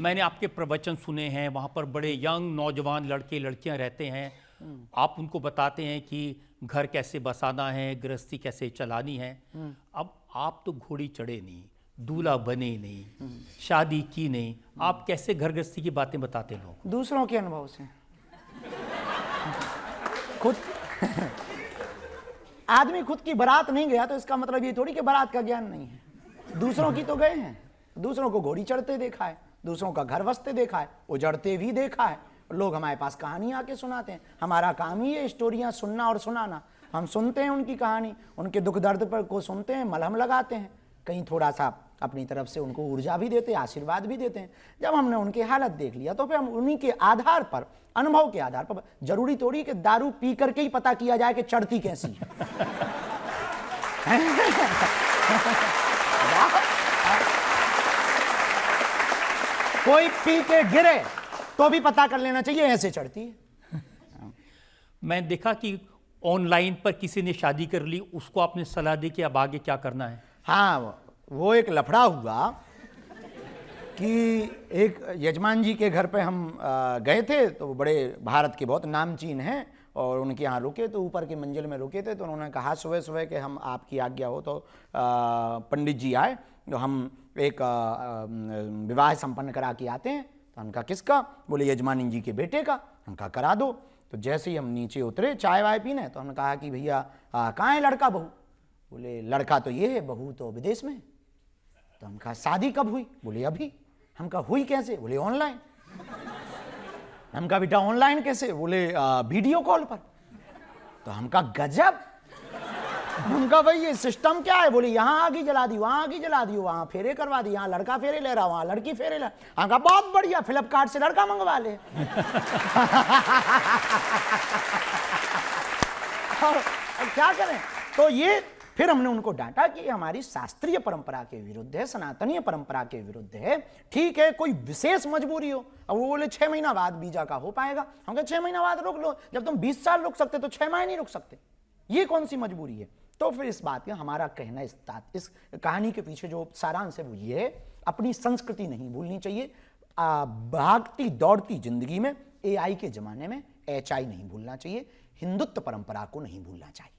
मैंने आपके प्रवचन सुने हैं, वहाँ पर बड़े यंग नौजवान लड़के लड़कियाँ रहते हैं, आप उनको बताते हैं कि घर कैसे बसाना है, गृहस्थी कैसे चलानी है। अब आप तो घोड़ी चढ़े नहीं, दूल्हा बने नहीं, शादी की नहीं, आप कैसे घर गृहस्थी की बातें बताते लोग? दूसरों के अनुभव से। खुद आदमी खुद की बारात नहीं गया तो इसका मतलब ये थोड़ी कि बारात का ज्ञान नहीं है। दूसरों की तो गए हैं, दूसरों को घोड़ी चढ़ते देखा है, दूसरों का घर बसते देखा है, उजड़ते भी देखा है। लोग हमारे पास कहानी आके सुनाते हैं। हमारा काम ही है स्टोरियां सुनना और सुनाना। हम सुनते हैं उनकी कहानी, उनके दुख दर्द पर को सुनते हैं, मलहम लगाते हैं, कहीं थोड़ा सा अपनी तरफ से उनको ऊर्जा भी देते हैं, आशीर्वाद भी देते हैं। जब हमने उनकी हालत देख लिया तो फिर हम उन्हीं के आधार पर, अनुभव के आधार पर, जरूरी थोड़ी कि दारू पी करके ही पता किया जाए कि चढ़ती कैसी है। कोई पी के गिरे तो भी पता कर लेना चाहिए ऐसे चढ़ती है। मैं देखा कि ऑनलाइन पर किसी ने शादी कर ली, उसको आपने सलाह दी कि अब आगे क्या करना है? हाँ, वो एक लफड़ा हुआ कि एक यजमान जी के घर पे हम गए थे, तो वो बड़े भारत के बहुत नामचीन हैं और उनके यहाँ रुके, तो ऊपर की मंजिल में रुके थे। तो उन्होंने कहा सुबह सुबह कि हम आपकी आज्ञा हो तो पंडित जी आए तो हम एक विवाह संपन्न करा के आते हैं। तो हमका किसका? बोले यजमानी जी के बेटे का। हमका करा दो। तो जैसे ही हम नीचे उतरे चाय वाय पीने, तो हमने कहा कि भैया कहाँ है लड़का बहू? बोले लड़का तो ये है, बहू तो विदेश में। तो हम कहा शादी कब हुई? बोले अभी। हम कहा हुई कैसे? बोले ऑनलाइन। हम कहा बेटा ऑनलाइन कैसे? बोले वीडियो कॉल पर। तो हम कहा गजब। हम कहा भाई ये सिस्टम क्या है? बोले यहाँ आगी जला दी, वहां आगी जला दी, वहां फेरे करवा दी, यहाँ लड़का फेरे ले रहा, वहां लड़की फेरे ले। हम कहा बहुत बढ़िया, फ्लिपकार्ट से लड़का मंगवा ले। और क्या करें? तो ये फिर हमने उनको डांटा कि हमारी शास्त्रीय परंपरा के विरुद्ध है, सनातनीय परंपरा के विरुद्ध है। ठीक है, कोई विशेष मजबूरी हो। अब वो बोले 6 महीना बाद वीजा का हो पाएगा। हम कहे 6 महीना बाद रोक लो। जब तुम 20 साल रुक सकते तो 6 माह नहीं रुक सकते, ये कौन सी मजबूरी है? तो फिर इस बात का हमारा कहना, इस कहानी के पीछे जो सारांश है वो ये है, अपनी संस्कृति नहीं भूलनी चाहिए। भागती दौड़ती जिंदगी में, AI के जमाने में HI नहीं भूलना चाहिए, हिंदुत्व परंपरा को नहीं भूलना चाहिए।